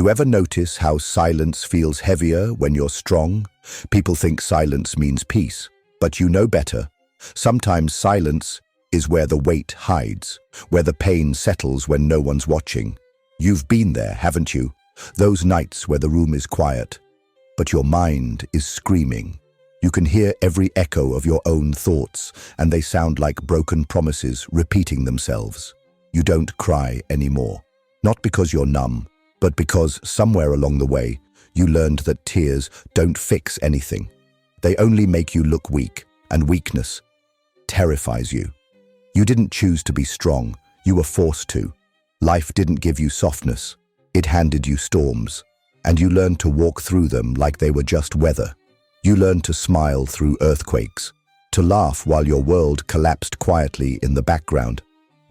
You ever notice how silence feels heavier when you're strong? People think silence means peace, but you know better. Sometimes silence is where the weight hides, where the pain settles when no one's watching. You've been there, haven't you? Those nights where the room is quiet, but your mind is screaming. You can hear every echo of your own thoughts, and they sound like broken promises repeating themselves. You don't cry anymore, not because you're numb, but because somewhere along the way, you learned that tears don't fix anything. They only make you look weak, and weakness terrifies you. You didn't choose to be strong, you were forced to. Life didn't give you softness, it handed you storms, and you learned to walk through them like they were just weather. You learned to smile through earthquakes, to laugh while your world collapsed quietly in the background.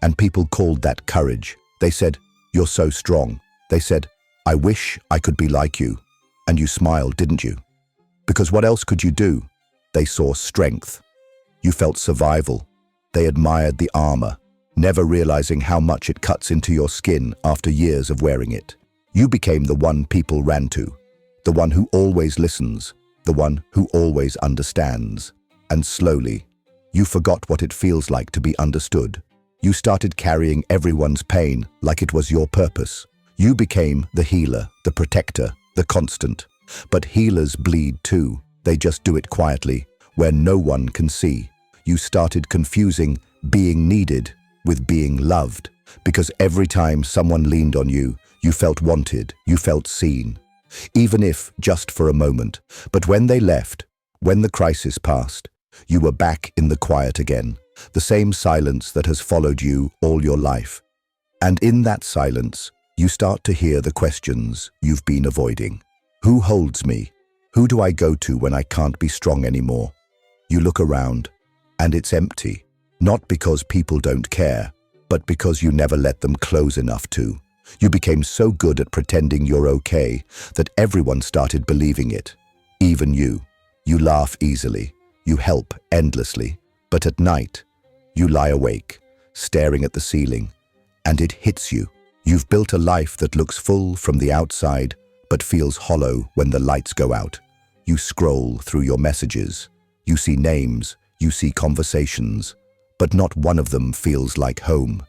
And people called that courage. They said, "You're so strong." They said, "I wish I could be like you." And you smiled, didn't you? Because what else could you do? They saw strength. You felt survival. They admired the armor, never realizing how much it cuts into your skin after years of wearing it. You became the one people ran to, the one who always listens, the one who always understands. And slowly, you forgot what it feels like to be understood. You started carrying everyone's pain like it was your purpose. You became the healer, the protector, the constant. But healers bleed too. They just do it quietly, where no one can see. You started confusing being needed with being loved, because every time someone leaned on you, you felt wanted, you felt seen. Even if just for a moment. But when they left, when the crisis passed, you were back in the quiet again, the same silence that has followed you all your life. And in that silence, you start to hear the questions you've been avoiding. Who holds me? Who do I go to when I can't be strong anymore? You look around, and it's empty. Not because people don't care, but because you never let them close enough to. You became so good at pretending you're okay that everyone started believing it. Even you. You laugh easily. You help endlessly. But at night, you lie awake, staring at the ceiling, and it hits you. You've built a life that looks full from the outside, but feels hollow when the lights go out. You scroll through your messages. You see names, you see conversations, but not one of them feels like home.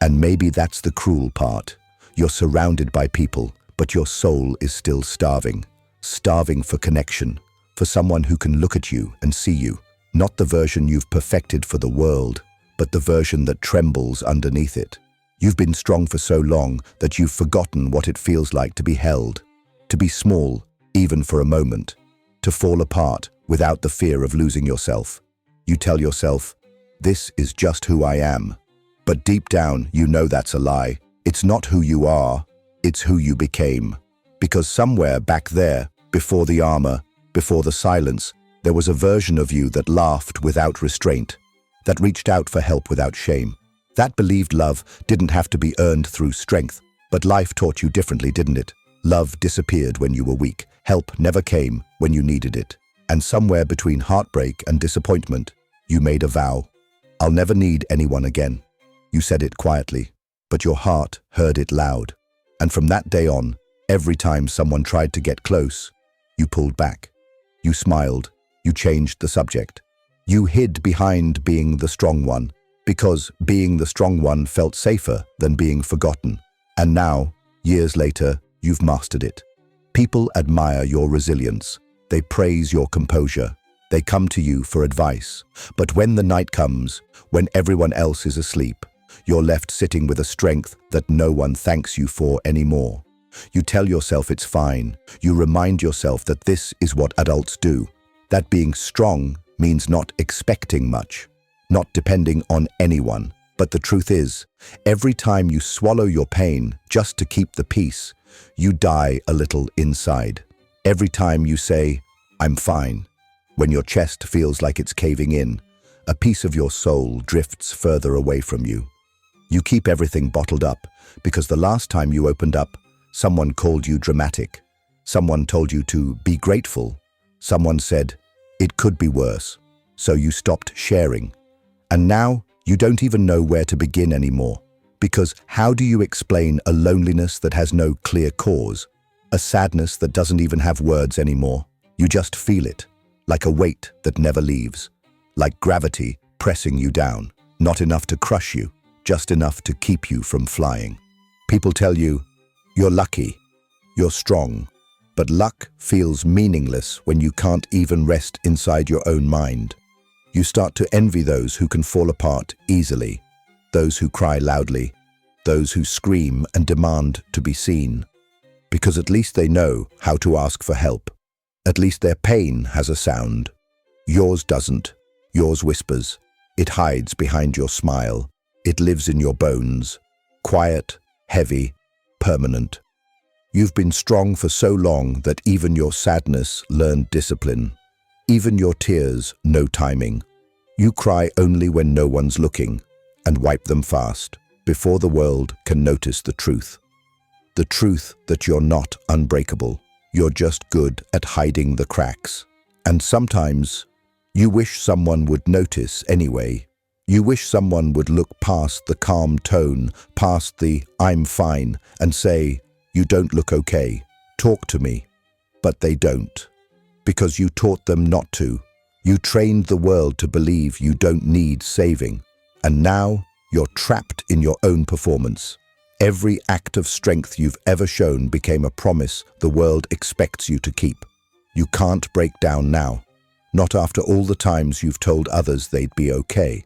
And maybe that's the cruel part. You're surrounded by people, but your soul is still starving. Starving for connection, for someone who can look at you and see you. Not the version you've perfected for the world, but the version that trembles underneath it. You've been strong for so long that you've forgotten what it feels like to be held, to be small, even for a moment, to fall apart without the fear of losing yourself. You tell yourself, "This is just who I am." But deep down, you know that's a lie. It's not who you are, it's who you became. Because somewhere back there, before the armor, before the silence, there was a version of you that laughed without restraint, that reached out for help without shame. That believed love didn't have to be earned through strength, but life taught you differently, didn't it? Love disappeared when you were weak. Help never came when you needed it. And somewhere between heartbreak and disappointment, you made a vow. "I'll never need anyone again." You said it quietly, but your heart heard it loud. And from that day on, every time someone tried to get close, you pulled back. You smiled. You changed the subject. You hid behind being the strong one, because being the strong one felt safer than being forgotten. And now, years later, you've mastered it. People admire your resilience. They praise your composure. They come to you for advice. But when the night comes, when everyone else is asleep, you're left sitting with a strength that no one thanks you for anymore. You tell yourself it's fine. You remind yourself that this is what adults do. That being strong means not expecting much, not depending on anyone. But the truth is, every time you swallow your pain just to keep the peace, you die a little inside. Every time you say, "I'm fine," when your chest feels like it's caving in, a piece of your soul drifts further away from you. You keep everything bottled up because the last time you opened up, someone called you dramatic. Someone told you to be grateful. Someone said, "It could be worse." So you stopped sharing. And now you don't even know where to begin anymore. Because how do you explain a loneliness that has no clear cause? A sadness that doesn't even have words anymore. You just feel it, like a weight that never leaves, like gravity pressing you down, not enough to crush you, just enough to keep you from flying. People tell you, you're lucky, you're strong, but luck feels meaningless when you can't even rest inside your own mind. You start to envy those who can fall apart easily, those who cry loudly, those who scream and demand to be seen. Because at least they know how to ask for help. At least their pain has a sound. Yours doesn't. Yours whispers. It hides behind your smile. It lives in your bones. Quiet, heavy, permanent. You've been strong for so long that even your sadness learned discipline. Even your tears know timing. You cry only when no one's looking, and wipe them fast, before the world can notice the truth. The truth that you're not unbreakable. You're just good at hiding the cracks. And sometimes, you wish someone would notice anyway. You wish someone would look past the calm tone, past the "I'm fine," and say, "You don't look okay. Talk to me." But they don't. Because you taught them not to. You trained the world to believe you don't need saving. And now, you're trapped in your own performance. Every act of strength you've ever shown became a promise the world expects you to keep. You can't break down now. Not after all the times you've told others they'd be okay.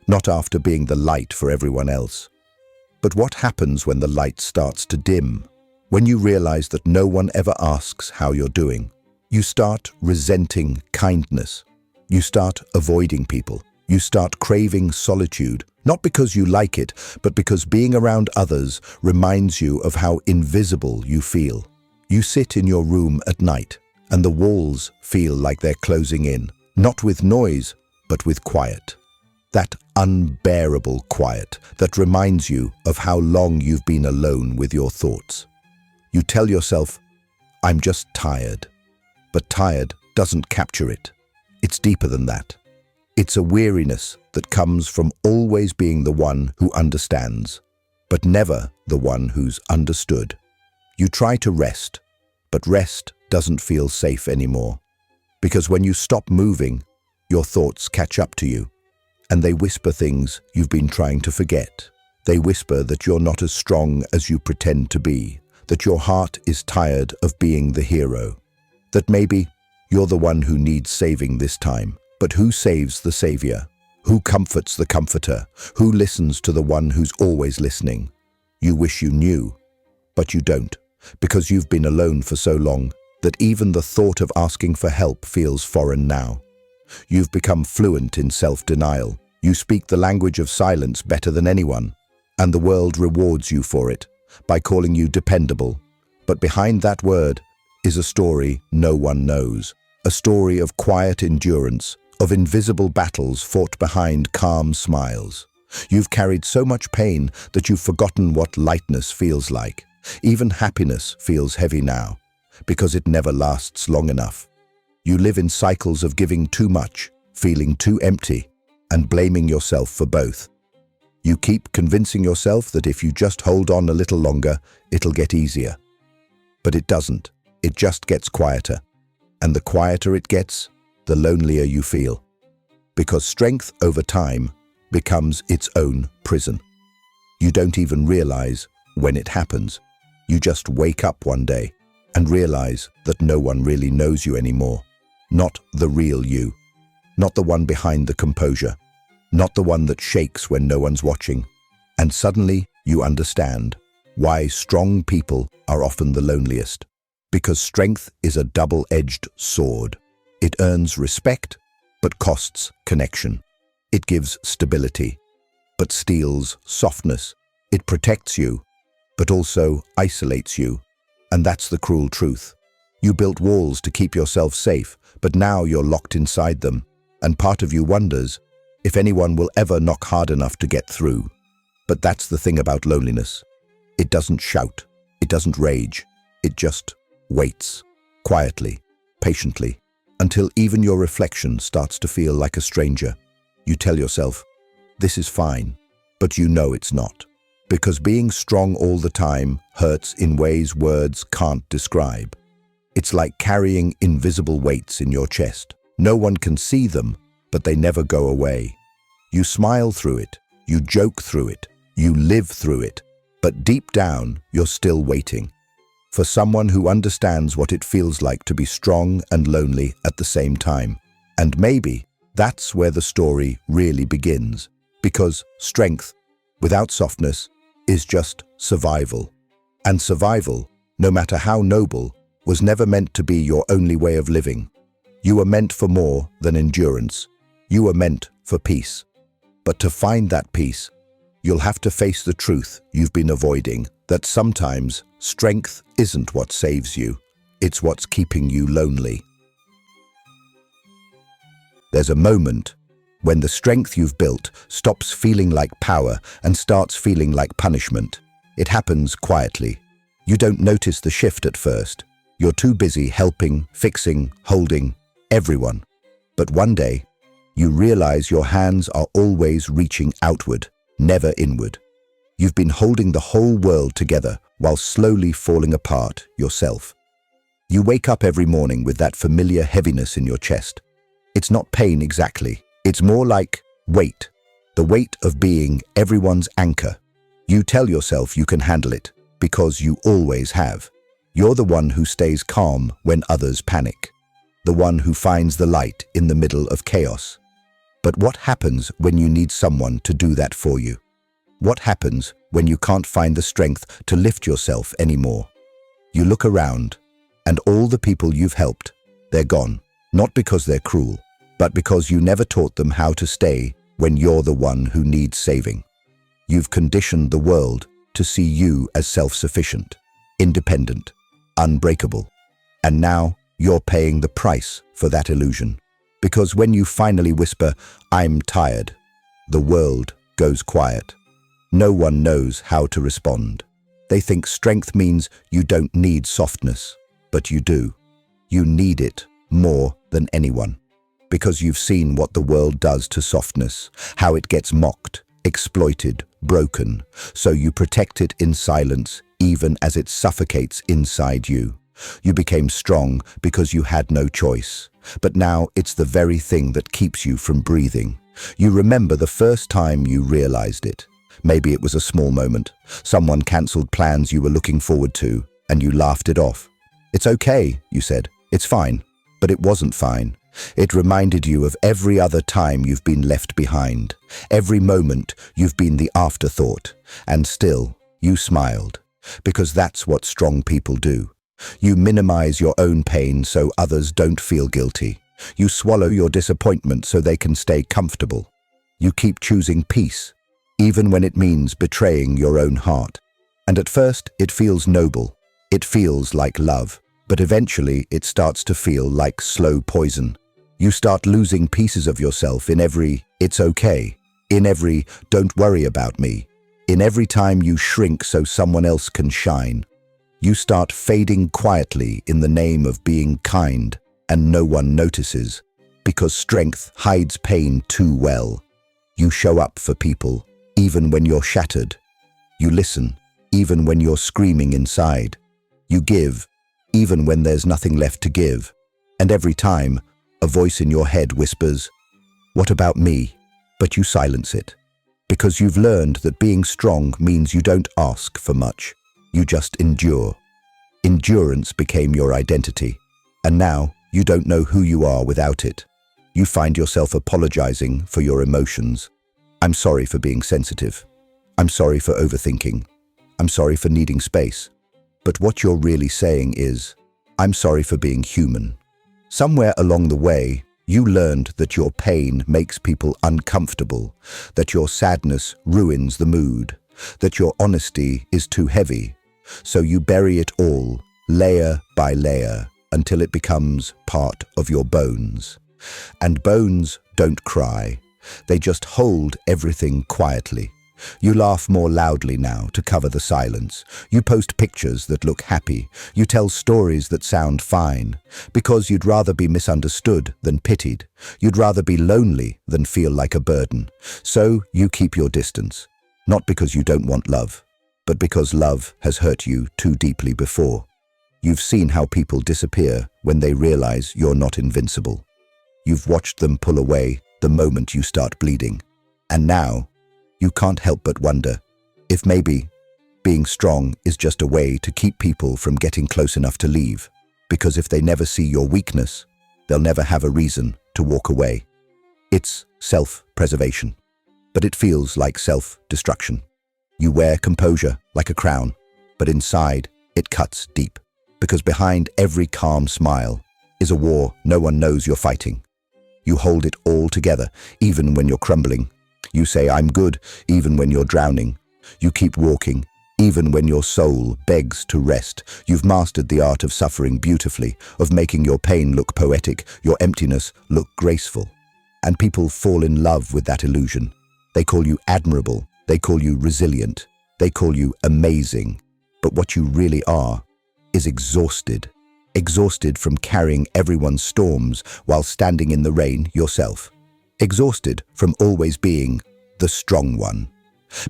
Not after being the light for everyone else. But what happens when the light starts to dim? When you realize that no one ever asks how you're doing? You start resenting kindness. You start avoiding people. You start craving solitude, not because you like it, but because being around others reminds you of how invisible you feel. You sit in your room at night, and the walls feel like they're closing in, not with noise, but with quiet. That unbearable quiet that reminds you of how long you've been alone with your thoughts. You tell yourself, "I'm just tired." But tired doesn't capture it. It's deeper than that. It's a weariness that comes from always being the one who understands, but never the one who's understood. You try to rest, but rest doesn't feel safe anymore. Because when you stop moving, your thoughts catch up to you, and they whisper things you've been trying to forget. They whisper that you're not as strong as you pretend to be, that your heart is tired of being the hero, that maybe you're the one who needs saving this time. But who saves the savior? Who comforts the comforter? Who listens to the one who's always listening? You wish you knew, but you don't, because you've been alone for so long that even the thought of asking for help feels foreign now. You've become fluent in self-denial. You speak the language of silence better than anyone, and the world rewards you for it by calling you dependable. But behind that word is a story no one knows, a story of quiet endurance, of invisible battles fought behind calm smiles. You've carried so much pain that you've forgotten what lightness feels like. Even happiness feels heavy now, because it never lasts long enough. You live in cycles of giving too much, feeling too empty, and blaming yourself for both. You keep convincing yourself that if you just hold on a little longer, it'll get easier. But it doesn't. It just gets quieter. And the quieter it gets, the lonelier you feel. Because strength over time becomes its own prison. You don't even realize when it happens. You just wake up one day and realize that no one really knows you anymore. Not the real you. Not the one behind the composure. Not the one that shakes when no one's watching. And suddenly you understand why strong people are often the loneliest. Because strength is a double-edged sword. It earns respect, but costs connection. It gives stability, but steals softness. It protects you, but also isolates you. And that's the cruel truth. You built walls to keep yourself safe, but now you're locked inside them. And part of you wonders if anyone will ever knock hard enough to get through. But that's the thing about loneliness. It doesn't shout. It doesn't rage. It just waits, quietly, patiently, until even your reflection starts to feel like a stranger. You tell yourself, this is fine, but you know it's not. Because being strong all the time hurts in ways words can't describe. It's like carrying invisible weights in your chest. No one can see them, but they never go away. You smile through it, you joke through it, you live through it, but deep down, you're still waiting for someone who understands what it feels like to be strong and lonely at the same time. And maybe that's where the story really begins, because strength without softness is just survival. And survival, no matter how noble, was never meant to be your only way of living. You were meant for more than endurance. You were meant for peace. But to find that peace, you'll have to face the truth you've been avoiding, that sometimes strength isn't what saves you, it's what's keeping you lonely. There's a moment when the strength you've built stops feeling like power and starts feeling like punishment. It happens quietly. You don't notice the shift at first. You're too busy helping, fixing, holding everyone. But one day, you realize your hands are always reaching outward, never inward. You've been holding the whole world together while slowly falling apart yourself. You wake up every morning with that familiar heaviness in your chest. It's not pain exactly. It's more like weight, the weight of being everyone's anchor. You tell yourself you can handle it because you always have. You're the one who stays calm when others panic, the one who finds the light in the middle of chaos. But what happens when you need someone to do that for you? What happens when you can't find the strength to lift yourself anymore? You look around, and all the people you've helped, they're gone. Not because they're cruel, but because you never taught them how to stay when you're the one who needs saving. You've conditioned the world to see you as self-sufficient, independent, unbreakable. And now you're paying the price for that illusion. Because when you finally whisper, "I'm tired," the world goes quiet. No one knows how to respond. They think strength means you don't need softness, but you do. You need it more than anyone. Because you've seen what the world does to softness, how it gets mocked, exploited, broken, so you protect it in silence even as it suffocates inside you. You became strong because you had no choice, but now it's the very thing that keeps you from breathing. You remember the first time you realized it. Maybe it was a small moment. Someone cancelled plans you were looking forward to, and you laughed it off. "It's okay," you said. "It's fine." But it wasn't fine. It reminded you of every other time you've been left behind, every moment you've been the afterthought, and still you smiled, because that's what strong people do. You minimize your own pain so others don't feel guilty. You swallow your disappointment so they can stay comfortable. You keep choosing peace, even when it means betraying your own heart. And at first, it feels noble. It feels like love. But eventually, it starts to feel like slow poison. You start losing pieces of yourself in every "it's okay," in every "don't worry about me," in every time you shrink so someone else can shine. You start fading quietly in the name of being kind, and no one notices, because strength hides pain too well. You show up for people, even when you're shattered. You listen, even when you're screaming inside. You give, even when there's nothing left to give. And every time, a voice in your head whispers, "What about me?" But you silence it, because you've learned that being strong means you don't ask for much. You just endure. Endurance became your identity, and now you don't know who you are without it. You find yourself apologizing for your emotions. "I'm sorry for being sensitive. I'm sorry for overthinking. I'm sorry for needing space." But what you're really saying is, "I'm sorry for being human." Somewhere along the way, you learned that your pain makes people uncomfortable, that your sadness ruins the mood, that your honesty is too heavy. So you bury it all, layer by layer, until it becomes part of your bones. And bones don't cry. They just hold everything quietly. You laugh more loudly now to cover the silence. You post pictures that look happy. You tell stories that sound fine. Because you'd rather be misunderstood than pitied. You'd rather be lonely than feel like a burden. So you keep your distance. Not because you don't want love, but because love has hurt you too deeply before. You've seen how people disappear when they realize you're not invincible. You've watched them pull away the moment you start bleeding. And now, you can't help but wonder if maybe being strong is just a way to keep people from getting close enough to leave. Because if they never see your weakness, they'll never have a reason to walk away. It's self-preservation, but it feels like self-destruction. You wear composure like a crown, but inside it cuts deep. Because behind every calm smile is a war no one knows you're fighting. You hold it all together, even when you're crumbling. You say, "I'm good," even when you're drowning. You keep walking, even when your soul begs to rest. You've mastered the art of suffering beautifully, of making your pain look poetic, your emptiness look graceful. And people fall in love with that illusion. They call you admirable, they call you resilient, they call you amazing. But what you really are is exhausted. Exhausted from carrying everyone's storms while standing in the rain yourself. Exhausted from always being the strong one.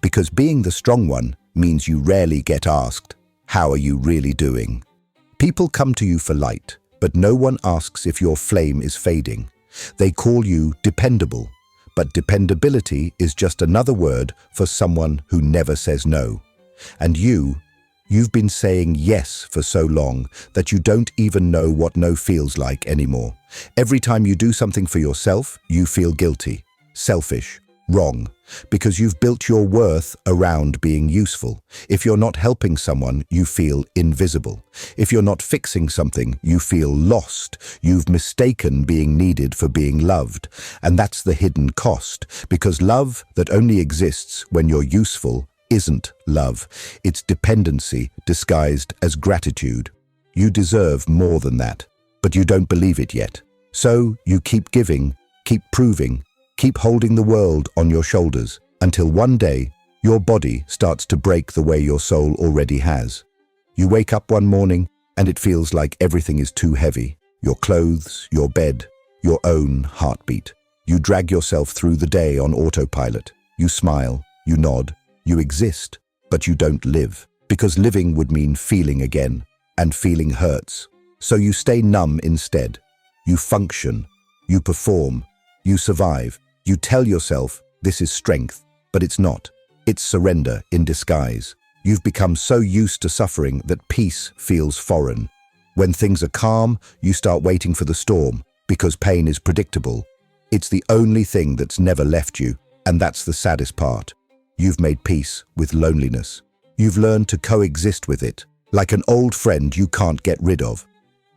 Because being the strong one means you rarely get asked, "How are you really doing?" People come to you for light, but no one asks if your flame is fading. They call you dependable, but dependability is just another word for someone who never says no. And you've been saying yes for so long that you don't even know what no feels like anymore. Every time you do something for yourself, you feel guilty, selfish, wrong, because you've built your worth around being useful. If you're not helping someone, you feel invisible. If you're not fixing something, you feel lost. You've mistaken being needed for being loved. And that's the hidden cost, because love that only exists when you're useful isn't love. It's dependency disguised as gratitude. You deserve more than that, but you don't believe it yet. So you keep giving, keep proving, keep holding the world on your shoulders until one day your body starts to break the way your soul already has. You wake up one morning and it feels like everything is too heavy. Your clothes, your bed, your own heartbeat. You drag yourself through the day on autopilot. You smile, you nod, you exist, but you don't live. Because living would mean feeling again, and feeling hurts. So you stay numb instead. You function, you perform, you survive. You tell yourself this is strength, but it's not. It's surrender in disguise. You've become so used to suffering that peace feels foreign. When things are calm, you start waiting for the storm, because pain is predictable. It's the only thing that's never left you, and that's the saddest part. You've made peace with loneliness. You've learned to coexist with it, like an old friend you can't get rid of.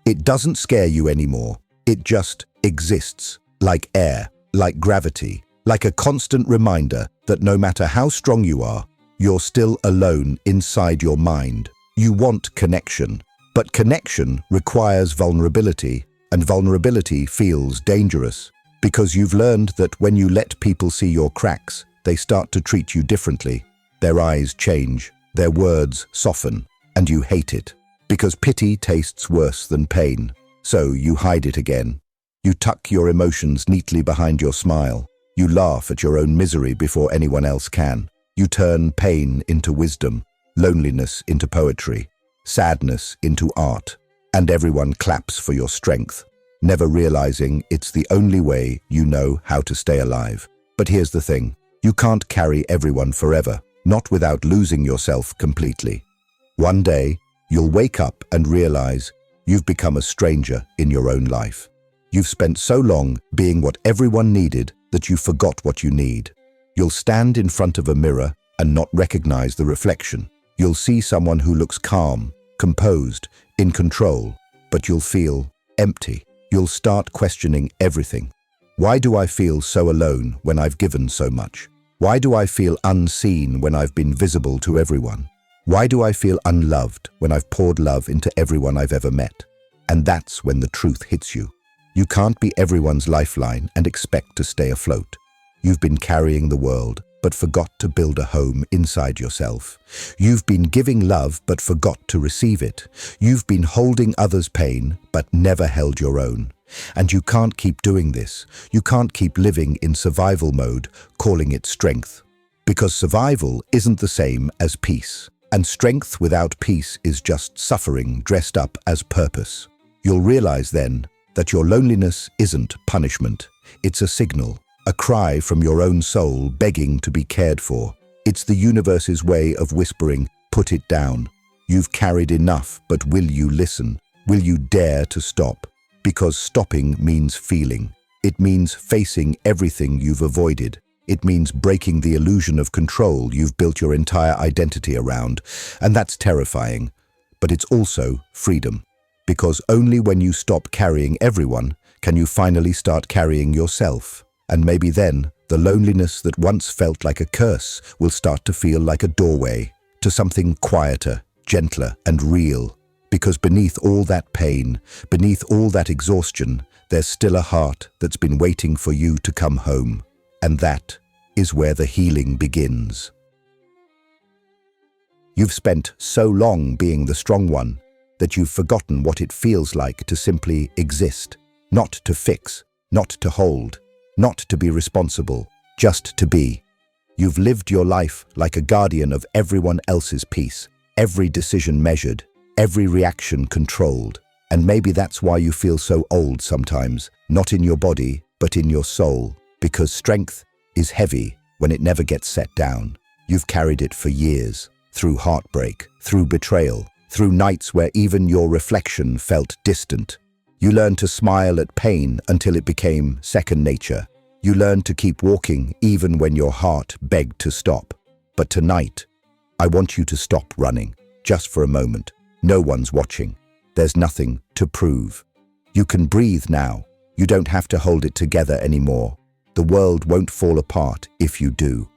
It doesn't scare you anymore. It just exists, like air, like gravity, like a constant reminder that no matter how strong you are, you're still alone inside your mind. You want connection, but connection requires vulnerability, and vulnerability feels dangerous, because you've learned that when you let people see your cracks, they start to treat you differently. Their eyes change, their words soften, and you hate it, because pity tastes worse than pain. So you hide it again. You tuck your emotions neatly behind your smile. You laugh at your own misery before anyone else can. You turn pain into wisdom, loneliness into poetry, sadness into art, and everyone claps for your strength, never realizing it's the only way you know how to stay alive. But here's the thing, you can't carry everyone forever, not without losing yourself completely. One day, you'll wake up and realize you've become a stranger in your own life. You've spent so long being what everyone needed that you forgot what you need. You'll stand in front of a mirror and not recognize the reflection. You'll see someone who looks calm, composed, in control, but you'll feel empty. You'll start questioning everything. Why do I feel so alone when I've given so much? Why do I feel unseen when I've been visible to everyone? Why do I feel unloved when I've poured love into everyone I've ever met? And that's when the truth hits you. You can't be everyone's lifeline and expect to stay afloat. You've been carrying the world, but forgot to build a home inside yourself. You've been giving love, but forgot to receive it. You've been holding others' pain, but never held your own. And you can't keep doing this. You can't keep living in survival mode, calling it strength. Because survival isn't the same as peace. And strength without peace is just suffering dressed up as purpose. You'll realize then that your loneliness isn't punishment. It's a signal, a cry from your own soul begging to be cared for. It's the universe's way of whispering, put it down. You've carried enough, but will you listen? Will you dare to stop? Because stopping means feeling. It means facing everything you've avoided. It means breaking the illusion of control you've built your entire identity around. And that's terrifying. But it's also freedom. Because only when you stop carrying everyone can you finally start carrying yourself. And maybe then, the loneliness that once felt like a curse will start to feel like a doorway to something quieter, gentler, and real. Because beneath all that pain, beneath all that exhaustion, there's still a heart that's been waiting for you to come home. And that is where the healing begins. You've spent so long being the strong one that you've forgotten what it feels like to simply exist, not to fix, not to hold, not to be responsible, just to be. You've lived your life like a guardian of everyone else's peace, every decision measured, every reaction controlled. And maybe that's why you feel so old sometimes, not in your body, but in your soul. Because strength is heavy when it never gets set down. You've carried it for years, through heartbreak, through betrayal, through nights where even your reflection felt distant. You learned to smile at pain until it became second nature. You learned to keep walking even when your heart begged to stop. But tonight, I want you to stop running, just for a moment. No one's watching. There's nothing to prove. You can breathe now. You don't have to hold it together anymore. The world won't fall apart if you do.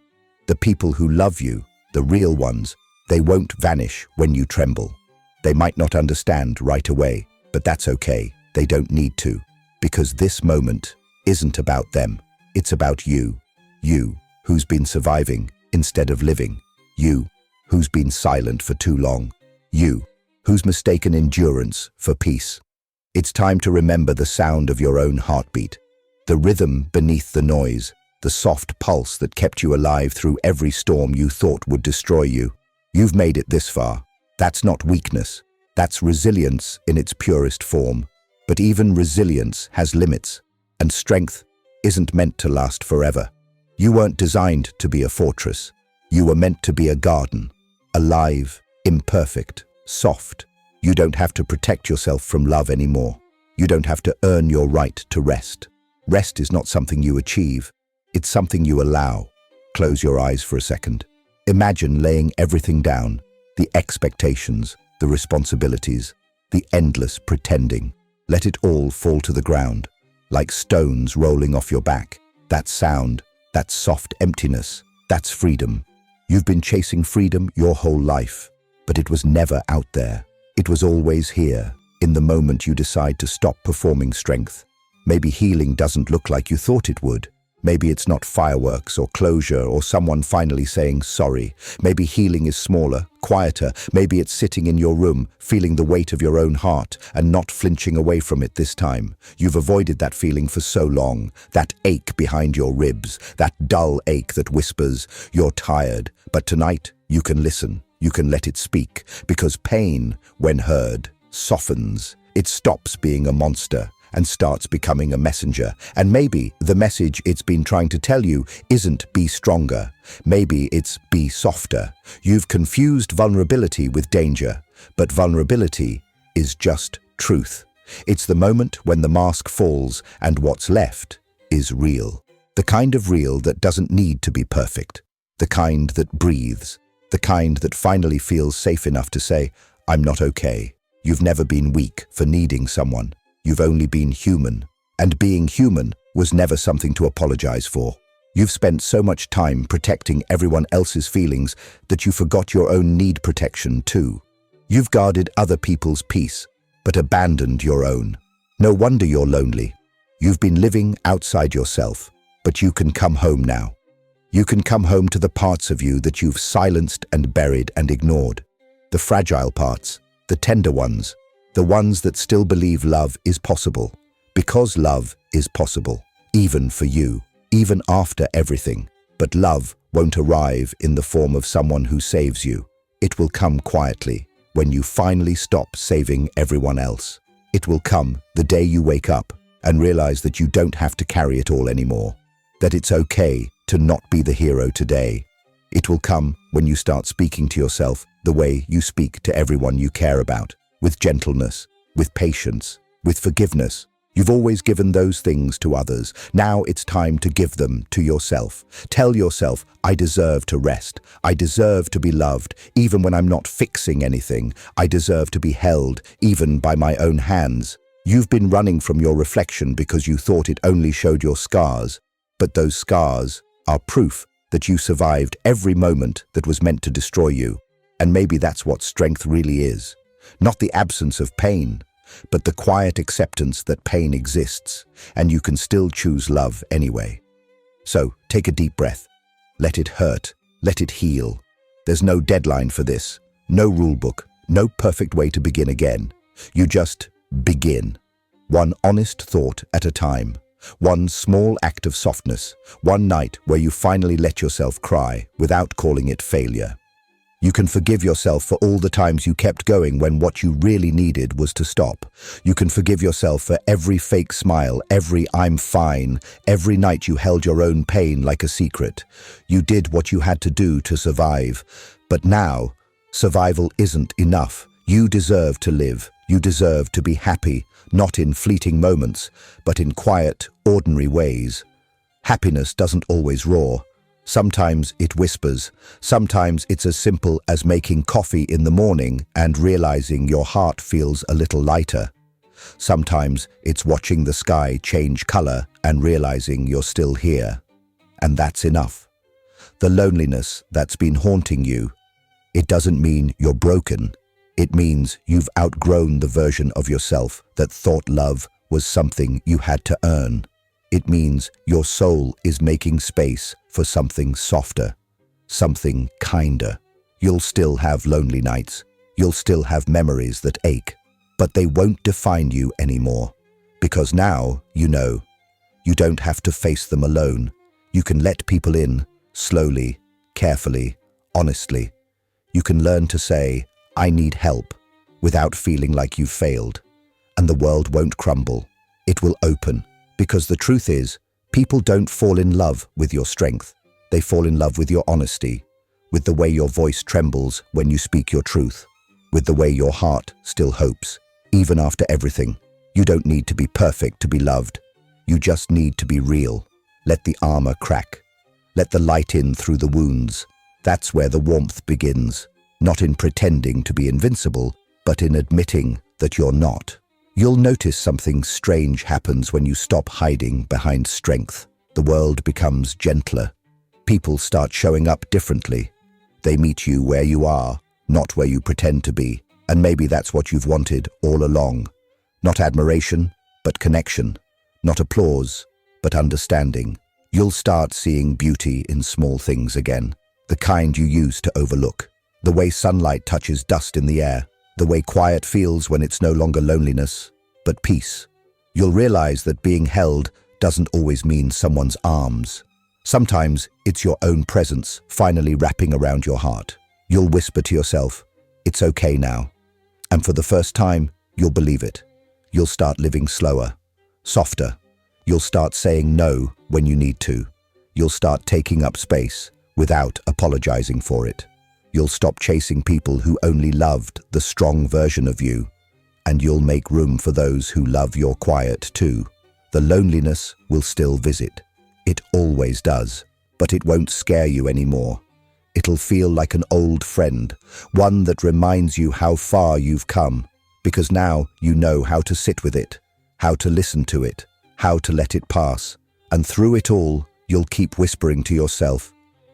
The people who love you, the real ones, they won't vanish when you tremble. They might not understand right away, but that's okay. They don't need to. Because this moment isn't about them. It's about you. You, who's been surviving instead of living. You, who's been silent for too long. You, who's mistaken endurance for peace. It's time to remember the sound of your own heartbeat, the rhythm beneath the noise, the soft pulse that kept you alive through every storm you thought would destroy you. You've made it this far. That's not weakness. That's resilience in its purest form. But even resilience has limits, and strength isn't meant to last forever. You weren't designed to be a fortress. You were meant to be a garden, alive, imperfect, soft. You don't have to protect yourself from love anymore. You don't have to earn your right to rest. Rest is not something you achieve. It's something you allow. Close your eyes for a second. Imagine laying everything down, the expectations, the responsibilities, the endless pretending. Let it all fall to the ground, like stones rolling off your back. That sound, that soft emptiness, that's freedom. You've been chasing freedom your whole life, but it was never out there. It was always here, in the moment you decide to stop performing strength. Maybe healing doesn't look like you thought it would. Maybe it's not fireworks or closure or someone finally saying sorry. Maybe healing is smaller, quieter. Maybe it's sitting in your room, feeling the weight of your own heart and not flinching away from it this time. You've avoided that feeling for so long, that ache behind your ribs, that dull ache that whispers, you're tired. But tonight, you can listen. You can let it speak, because pain, when heard, softens. It stops being a monster and starts becoming a messenger. And maybe the message it's been trying to tell you isn't be stronger. Maybe it's be softer. You've confused vulnerability with danger, but vulnerability is just truth. It's the moment when the mask falls and what's left is real. The kind of real that doesn't need to be perfect. The kind that breathes. The kind that finally feels safe enough to say, I'm not okay. You've never been weak for needing someone. You've only been human. And being human was never something to apologize for. You've spent so much time protecting everyone else's feelings that you forgot your own need protection too. You've guarded other people's peace, but abandoned your own. No wonder you're lonely. You've been living outside yourself, but you can come home now. You can come home to the parts of you that you've silenced and buried and ignored. The fragile parts, the tender ones, the ones that still believe love is possible. Because love is possible, even for you, even after everything. But love won't arrive in the form of someone who saves you. It will come quietly, when you finally stop saving everyone else. It will come the day you wake up and realize that you don't have to carry it all anymore, that it's okay to not be the hero today. It will come when you start speaking to yourself the way you speak to everyone you care about, with gentleness, with patience, with forgiveness. You've always given those things to others. Now it's time to give them to yourself. Tell yourself, I deserve to rest. I deserve to be loved, even when I'm not fixing anything. I deserve to be held, even by my own hands. You've been running from your reflection because you thought it only showed your scars. But those scars are proof that you survived every moment that was meant to destroy you. And maybe that's what strength really is. Not the absence of pain, but the quiet acceptance that pain exists, and you can still choose love anyway. So, take a deep breath. Let it hurt. Let it heal. There's no deadline for this, no rule book, no perfect way to begin again. You just begin. One honest thought at a time. One small act of softness. One night where you finally let yourself cry without calling it failure. You can forgive yourself for all the times you kept going when what you really needed was to stop. You can forgive yourself for every fake smile, every I'm fine, every night you held your own pain like a secret. You did what you had to do to survive. But now, survival isn't enough. You deserve to live. You deserve to be happy, not in fleeting moments, but in quiet, ordinary ways. Happiness doesn't always roar. Sometimes it whispers. Sometimes it's as simple as making coffee in the morning and realizing your heart feels a little lighter. Sometimes it's watching the sky change color and realizing you're still here. And that's enough. The loneliness that's been haunting you, it doesn't mean you're broken. It means you've outgrown the version of yourself that thought love was something you had to earn. It means your soul is making space for something softer, something kinder. You'll still have lonely nights. You'll still have memories that ache, but they won't define you anymore. Because now, you know, you don't have to face them alone. You can let people in, slowly, carefully, honestly. You can learn to say, I need help, without feeling like you've failed. And the world won't crumble. It will open. Because the truth is, people don't fall in love with your strength. They fall in love with your honesty, with the way your voice trembles when you speak your truth, with the way your heart still hopes, even after everything. You don't need to be perfect to be loved. You just need to be real. Let the armor crack. Let the light in through the wounds. That's where the warmth begins, not in pretending to be invincible, but in admitting that you're not. You'll notice something strange happens when you stop hiding behind strength. The world becomes gentler. People start showing up differently. They meet you where you are, not where you pretend to be. And maybe that's what you've wanted all along. Not admiration, but connection. Not applause, but understanding. You'll start seeing beauty in small things again. The kind you used to overlook. The way sunlight touches dust in the air. The way quiet feels when it's no longer loneliness, but peace. You'll realize that being held doesn't always mean someone's arms. Sometimes it's your own presence finally wrapping around your heart. You'll whisper to yourself, it's okay now. And for the first time, you'll believe it. You'll start living slower, softer. You'll start saying no when you need to. You'll start taking up space without apologizing for it. You'll stop chasing people who only loved the strong version of you, and you'll make room for those who love your quiet too. The loneliness will still visit. It always does, but it won't scare you anymore. It'll feel like an old friend, one that reminds you how far you've come, because now you know how to sit with it, how to listen to it, how to let it pass. And through it all, you'll keep whispering to yourself,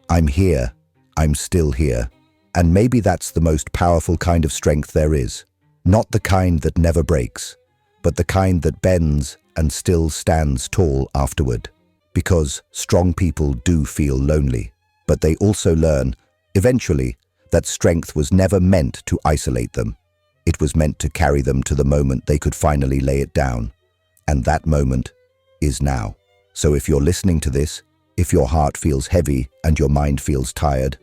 I'm here, I'm still here. And maybe that's the most powerful kind of strength there is. Not the kind that never breaks, but the kind that bends and still stands tall afterward. Because strong people do feel lonely, but they also learn, eventually, that strength was never meant to isolate them. It was meant to carry them to the moment they could finally lay it down. And that moment is now. So if you're listening to this, if your heart feels heavy and your mind feels tired,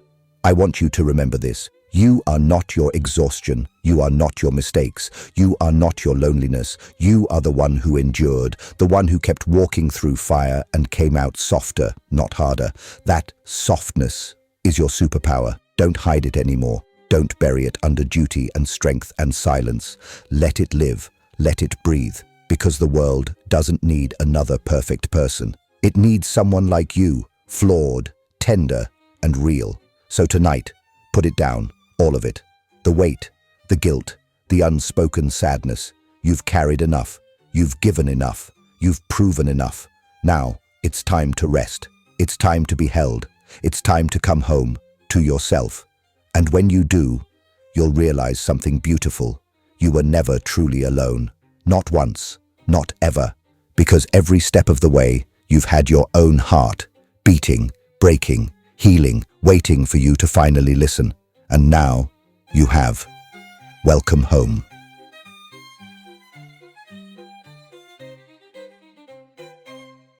I want you to remember this. You are not your exhaustion. You are not your mistakes. You are not your loneliness. You are the one who endured, the one who kept walking through fire and came out softer, not harder. That softness is your superpower. Don't hide it anymore. Don't bury it under duty and strength and silence. Let it live. Let it breathe. Because the world doesn't need another perfect person. It needs someone like you, flawed, tender, and real. So tonight, put it down. All of it. The weight, the guilt, the unspoken sadness. You've carried enough. You've given enough. You've proven enough. Now, it's time to rest. It's time to be held. It's time to come home, to yourself. And when you do, you'll realize something beautiful. You were never truly alone. Not once. Not ever. Because every step of the way, you've had your own heart, beating, breaking, healing, waiting for you to finally listen. And now, you have. Welcome home.